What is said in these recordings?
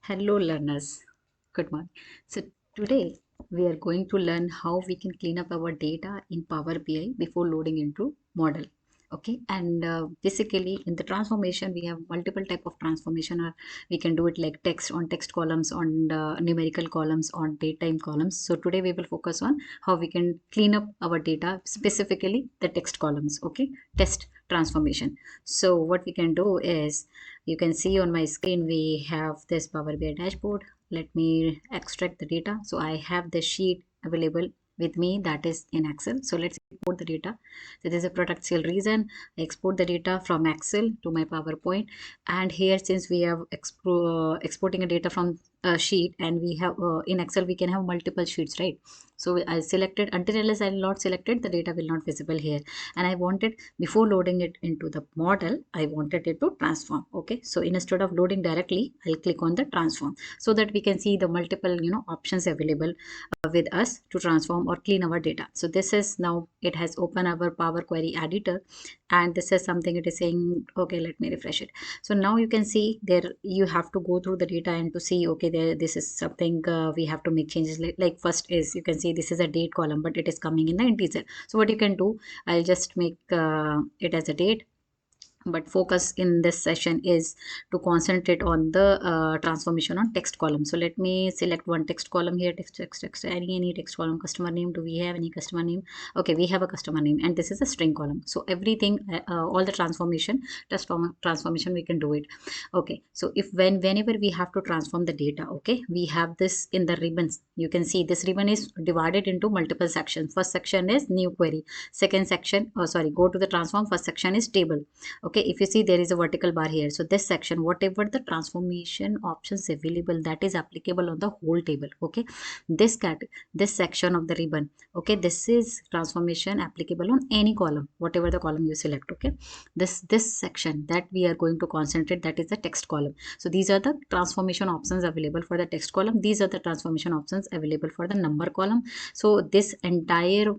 Hello learners, good morning. So today we are going to learn how we can clean up our data in Power BI before loading into model. Okay, and basically in the transformation we have multiple type of transformation, or we can do it like text on text columns, on numerical columns, on date time columns. So today we will focus on how we can clean up our data, specifically the text columns. Okay, test transformation. So what we can do is, you can see on my screen we have this Power BI dashboard. Let me extract the data. So I have the sheet available with me, that is in Excel. So let's import the data. So this is a product sale reason. I export the data from Excel to my PowerPoint, and here, since we are exporting a data from a sheet, and we have in Excel we can have multiple sheets, right? So I selected, until unless I will not selected, the data will not visible here. And I wanted, before loading it into the model, I wanted it to transform. Okay, so instead of loading directly, I'll click on the transform, so that we can see the multiple options available with us to transform or clean our data. So this is, now it has opened our Power Query editor, and this is something it is saying. Okay, let me refresh it. So now you can see there, you have to go through the data and to see, okay, there, this is something we have to make changes. Like first is, you can see this is a date column, but it is coming in the integer. So what you can do, I'll just make it as a date, but focus in this session is to concentrate on the transformation on text column. So let me select one text column here. Text, any text column. Customer name, do we have any customer name? Okay, we have a customer name, and this is a string column. So everything, all the transformation we can do it. Okay, so if whenever we have to transform the data, okay, we have this in the ribbons. You can see this ribbon is divided into multiple sections. First section is new query, second section, go to the transform, first section is table. Okay, if you see, there is a vertical bar here. So this section, whatever the transformation options available, that is applicable on the whole table. Okay, this section of the ribbon, okay, this is transformation applicable on any column, whatever the column you select. Okay, this section that we are going to concentrate, that is the text column. So these are the transformation options available for the text column. These are the transformation options available for the number column. So this entire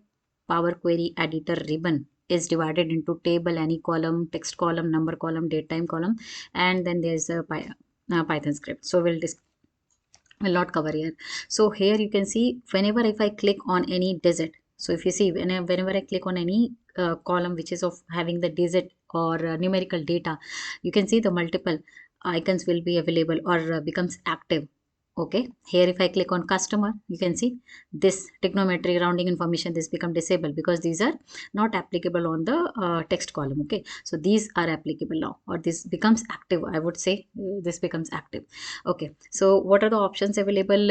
Power Query editor ribbon is divided into table, any column, text column, number column, date time column, and then there's a Python script. So will not cover here. So here you can see, whenever if I click on any digit, so if you see, whenever I click on any column which is of having the digit or numerical data, you can see the multiple icons will be available or becomes active. Okay, here if I click on customer, you can see this trigonometry rounding information, this become disabled because these are not applicable on the text column. Okay, so these are applicable now, or this becomes active, I would say. This becomes active. Okay, so what are the options available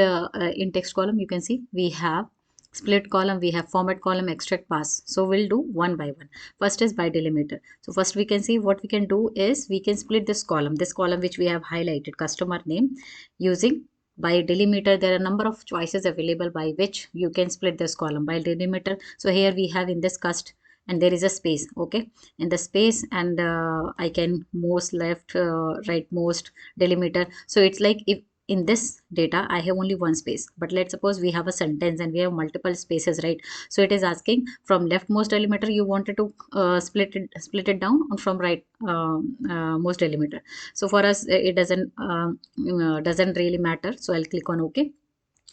in text column? You can see we have split column, we have format column, extract, pass. So we'll do one by one. First is by delimiter. So first we can see, what we can do is, we can split this column which we have highlighted, customer name, using by delimiter. There are a number of choices available by which you can split this column by delimiter. So here we have in this cust, and there is a space. Okay, in the space, and I can most left, right most delimiter. So it's like, if in this data I have only one space, but let's suppose we have a sentence and we have multiple spaces, right? So it is asking from leftmost delimiter you wanted to split it down, or from right most delimiter. So for us it doesn't really matter. So I'll click on OK.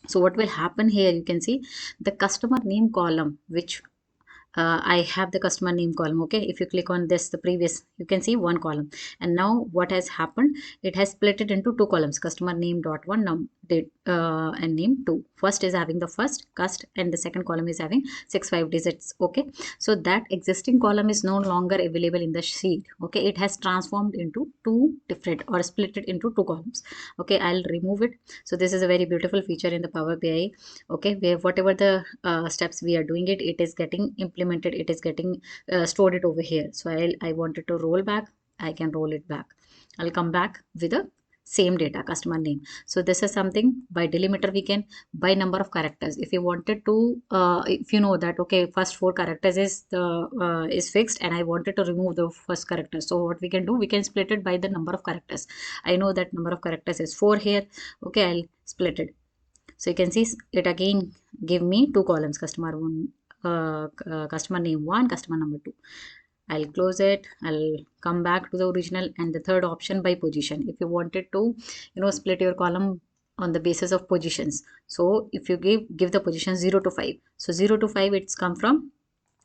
So what will happen here, you can see the customer name column, which I have the customer name column. Okay, if you click on this, the previous, you can see one column, and now what has happened, it has split it into two columns, customer name dot one, date and name 2. First is having the first cust, and the second column is having 5 digits. Okay, so that existing column is no longer available in the sheet. Okay, it has transformed into two different, or split it into two columns. Okay, I'll remove it. So this is a very beautiful feature in the Power BI. Okay, where whatever the steps we are doing, it is getting implemented, it is getting stored it over here. So I wanted to roll back, I can roll it back. I'll come back with the same data, customer name. So this is something by delimiter we can, by number of characters. If you wanted to, if you know that, okay, first 4 characters is fixed, and I wanted to remove the first character. So what we can do, we can split it by the number of characters. I know that number of characters is 4 here. Okay, I'll split it. So you can see it again give me two columns, customer name 1, customer number 2. I'll close it. I'll come back to the original. And the third option, by position. If you wanted to, split your column on the basis of positions. So if you give the position 0 to 5. So 0 to 5, it's come from,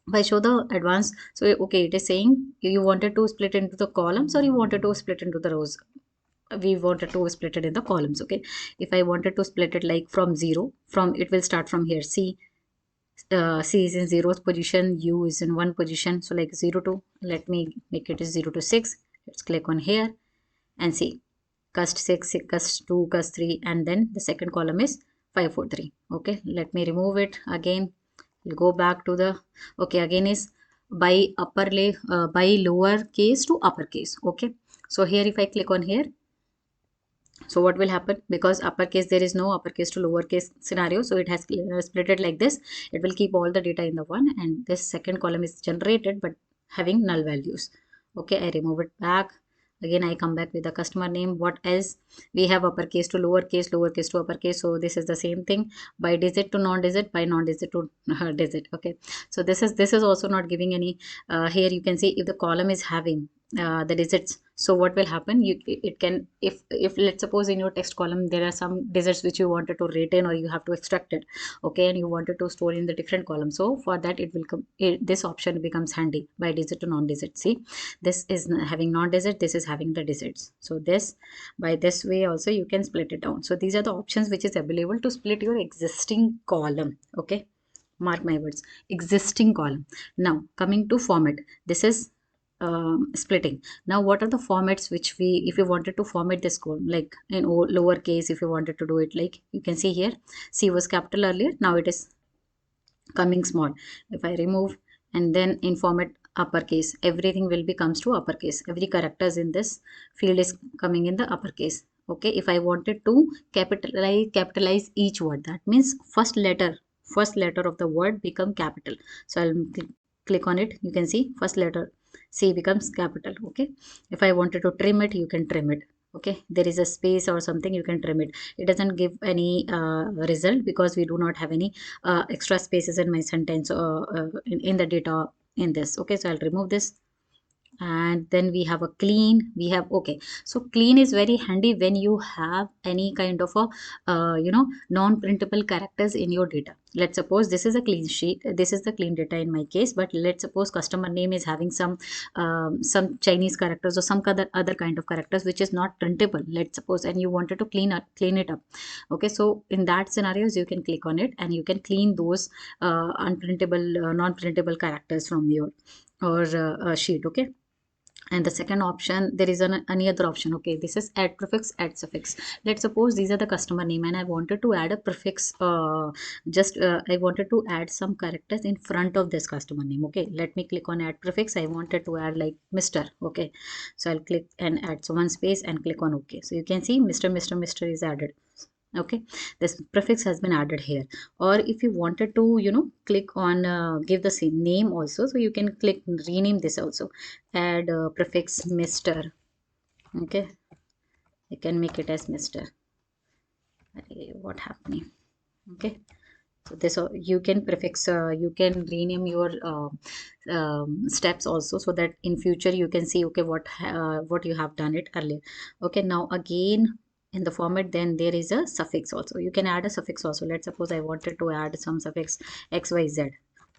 if I show the advanced. So okay, it is saying you wanted to split into the columns or you wanted to split into the rows. We wanted to split it in the columns. Okay, if I wanted to split it like from 0, from it will start from here. C is in 0th position, U is in 1 position. So like 0 to, let me make it 0 to 6. Let's click on here and see cust 6, cust 2, cust 3, and then the second column is 5, 4, 3. Okay, let me remove it again. We'll go back to the, okay, again is by by lower case to uppercase. Okay, so here if I click on here, so what will happen, because uppercase, there is no uppercase to lowercase scenario, so it has split it like this. It will keep all the data in the one, and this second column is generated but having null values. Okay, I remove it back. Again, I come back with the customer name. What else? We have uppercase to lowercase, lowercase to uppercase. So this is the same thing, by digit to non-digit, by non-digit to digit. Okay, so this is also not giving any. Here you can see if the column is having the digits. So what will happen, it can, if let's suppose in your text column there are some digits which you wanted to retain or you have to extract it. Okay, and you wanted to store in the different column. So for that it will come, this option becomes handy, by digit to non-digit. See, this is having non-digit, this is having the digits. So this, by this way also you can split it down. So these are the options which is available to split your existing column. Okay, mark my words, existing column. Now coming to format, this is splitting. Now what are the formats which we, if you wanted to format this code, like in lowercase, if you wanted to do it, like you can see here, C was capital earlier, now it is coming small. If I remove, and then in format uppercase, everything will be comes to uppercase. Every characters in this field is coming in the uppercase. Okay, if I wanted to capitalize each word, that means first letter of the word become capital. So I'll click on it. You can see first letter C becomes capital. Okay, if I wanted to trim it, you can trim it. Okay, there is a space or something, you can trim it. It doesn't give any result because we do not have any extra spaces in my sentence in the data in this. Okay, so I'll remove this. And then we have a clean, we have, okay, so clean is very handy when you have any kind of a non-printable characters in your data. Let's suppose this is a clean sheet, this is the clean data in my case, but let's suppose customer name is having some Chinese characters or some other kind of characters which is not printable, let's suppose, and you wanted to clean it up. Okay, so in that scenarios you can click on it and you can clean those unprintable non-printable characters from your or sheet. Okay, and the second option, there is any other option. Okay, this is add prefix, add suffix. Let's suppose these are the customer name and I wanted to add a prefix, I wanted to add some characters in front of this customer name. Okay, let me click on add prefix. I wanted to add like Mr. Okay, so I'll click and add so one space and click on OK. So you can see Mr. is added. Okay, this prefix has been added here. Or if you wanted to click on give the same name also, so you can click rename this also, add prefix Mr. Okay, you can make it as Mr. What happening? Okay, so this you can prefix, you can rename your steps also, so that in future you can see okay what you have done it earlier. Okay, now again in the format, then there is a suffix also. You can add a suffix also. Let's suppose I wanted to add some suffix xyz.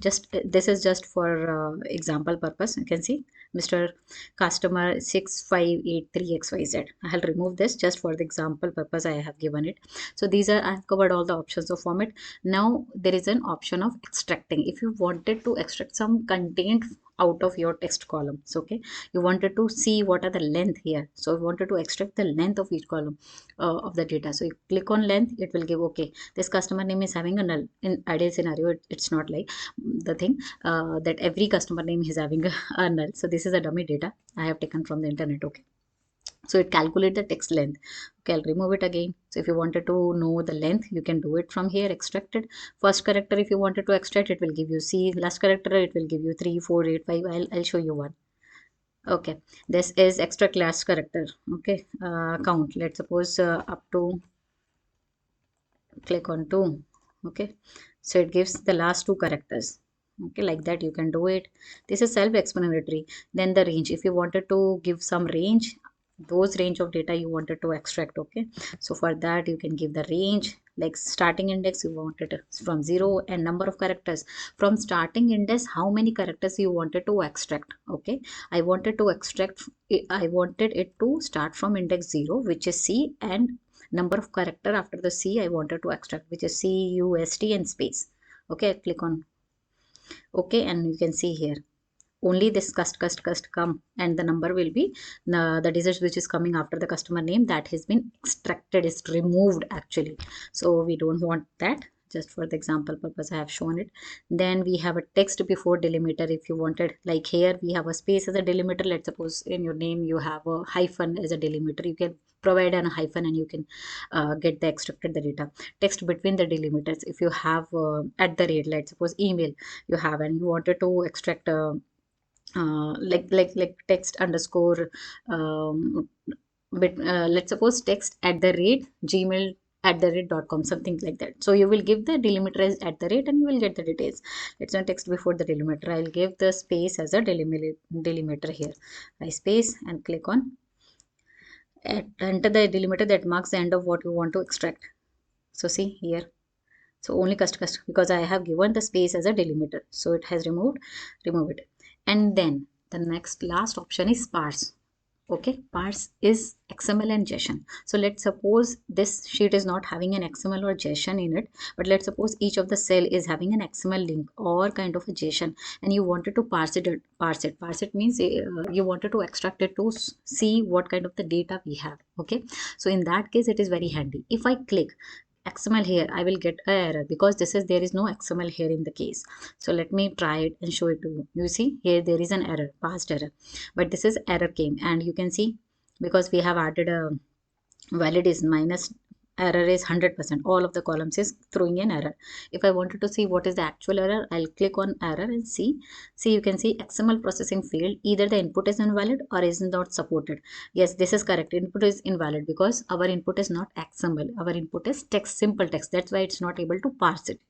Just this is just for example purpose. You can see Mr. Customer 6583 xyz. I'll remove this just for the example purpose. I have given it. So these are, I've covered all the options of format. Now there is an option of extracting. If you wanted to extract some content out of your text columns, okay, you wanted to see what are the length here, so you wanted to extract the length of each column of the data. So you click on length, it will give okay, this customer name is having a null. In ideal scenario, it's not like the thing that every customer name is having a null. So this is a dummy data I have taken from the internet. Okay, so it calculates the text length. Okay, I'll remove it again. So if you wanted to know the length, you can do it from here. Extracted first character, if you wanted to extract, it will give you C. Last character, it will give you 3, 4, 8, 5. I'll show you one. Okay, this is extract last character. Okay, count. Let's suppose up to, click on 2. Okay, so it gives the last 2 characters. Okay, like that you can do it. This is self-explanatory. Then the range, if you wanted to give some range, those range of data you wanted to extract. Okay, so for that you can give the range, like starting index you wanted from 0, and number of characters from starting index, how many characters you wanted to extract. Okay, I wanted to extract, I wanted it to start from index 0, which is C, and number of character after the C I wanted to extract, which is CUST and space. Okay, click on okay, and you can see here only this cust come, and the number will be the digits which is coming after the customer name, that has been extracted, is removed actually. So we don't want that. Just for the example purpose I have shown it. Then we have a text before delimiter. If you wanted, like here we have a space as a delimiter. Let's suppose in your name you have a hyphen as a delimiter, you can provide a hyphen and you can get the extracted the data. Text between the delimiters, if you have at the rate, let's suppose email you have and you wanted to extract like text underscore let's suppose text at the rate gmail at the rate.com, something like that. So you will give the delimiter as at the rate and you will get the details. Let's not text before the delimiter. I'll give the space as a delimiter here. I space and click on enter the delimiter that marks the end of what you want to extract. So see here, so only cust because I have given the space as a delimiter, so it has remove it. And then the next last option is parse. Okay, parse is XML and JSON. So let's suppose this sheet is not having an XML or JSON in it, but let's suppose each of the cell is having an XML link or kind of a JSON, and you wanted to parse it. Parse it means you wanted to extract it to see what kind of the data we have. Okay, so in that case it is very handy. If I click XML here, I will get an error because there is no XML here in the case. So let me try it and show it to you. You see here there is an error, past error, but this is error came, and you can see because we have added a valid is minus, error is 100%, all of the columns is throwing an error. If I wanted to see what is the actual error, I'll click on error and see you can see XML processing failed, either the input is invalid or is not supported. Yes, this is correct, input is invalid because our input is not XML, our input is text, simple text, that's why it's not able to parse it.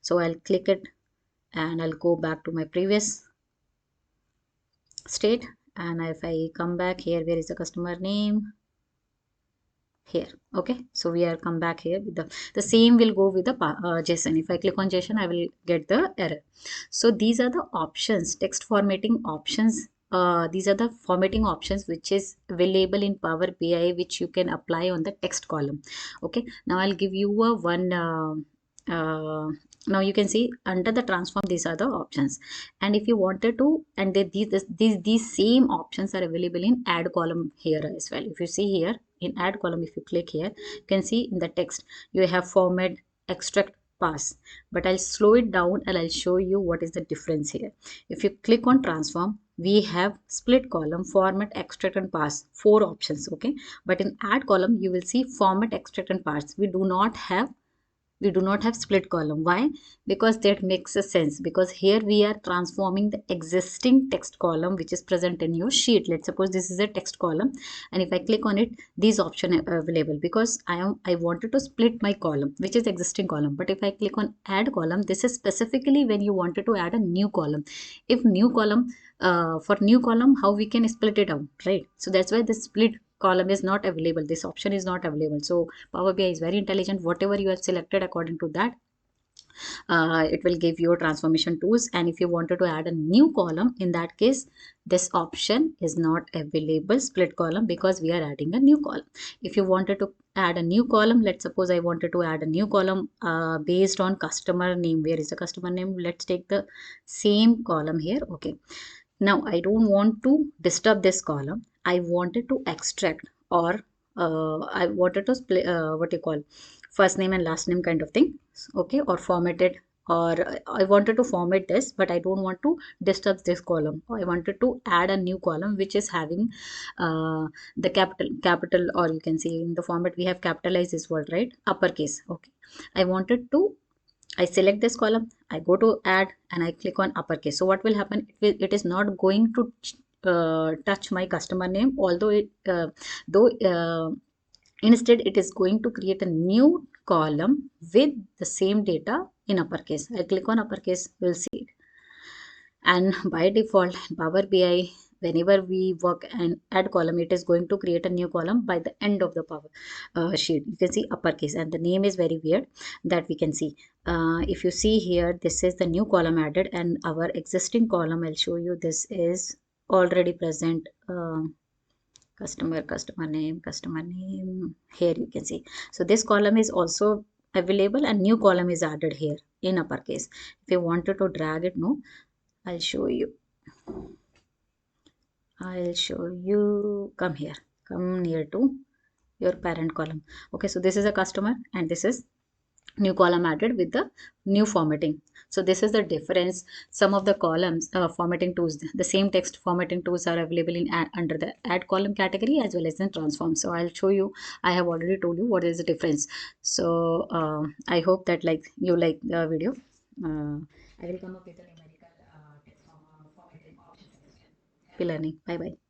So I'll click it and I'll go back to my previous state, and if I come back here, where is the customer name? Here. Okay, so we are come back here with the same will go with the JSON. If I click on JSON, I will get the error. So these are the options, text formatting options. These are the formatting options which is available in Power BI, which you can apply on the text column. Okay, now I'll give you a one now you can see under the transform, these are the options, and if you wanted to, and these same options are available in add column here as well. If you see here in add column, if you click here, you can see in the text you have format, extract, pass, but I'll slow it down and I'll show you what is the difference here. If you click on transform, we have split column, format, extract and pass, 4 options. Okay, but in add column you will see format, extract and pass. We do not have split column. Why? Because that makes a sense, because here we are transforming the existing text column which is present in your sheet. Let's suppose this is a text column, and if I click on it, these options are available because I wanted to split my column which is existing column. But if I click on add column, this is specifically when you wanted to add a new column. If new column, for new column, how we can split it out, right? So that's why the split column is not available, this option is not available. So Power BI is very intelligent, whatever you have selected, according to that it will give you transformation tools. And if you wanted to add a new column, in that case this option is not available, split column, because we are adding a new column. If you wanted to add a new column, let's suppose I wanted to add a new column based on customer name. Where is the customer name? Let's take the same column here. Okay, now I don't want to disturb this column, I wanted to extract, or I wanted to split what you call first name and last name kind of thing. Okay, or formatted, or I wanted to format this, but I don't want to disturb this column. I wanted to add a new column which is having the capital, or you can see in the format we have capitalized this word, right, uppercase. Okay, I wanted to, I select this column, I go to add and I click on uppercase. So what will happen? It is not going to touch my customer name, although instead it is going to create a new column with the same data in uppercase. I click on uppercase, we'll see it. And by default Power BI, whenever we work and add column, it is going to create a new column by the end of the power sheet. You can see uppercase, and the name is very weird that we can see. If you see here, this is the new column added, and our existing column, I'll show you, this is already present. Customer name, here you can see. So this column is also available, and new column is added here in uppercase. If you wanted to drag it, no, I'll show you. Come here, come near to your parent column. Okay, so this is a customer, and this is new column added with the new formatting. So this is the difference. Some of the columns formatting tools, the same text formatting tools are available in under the add column category as well as in transform. So I'll show you. I have already told you what is the difference. So I hope that you like the video. I will come up with a numerical text formatting options. Happy learning. Bye bye.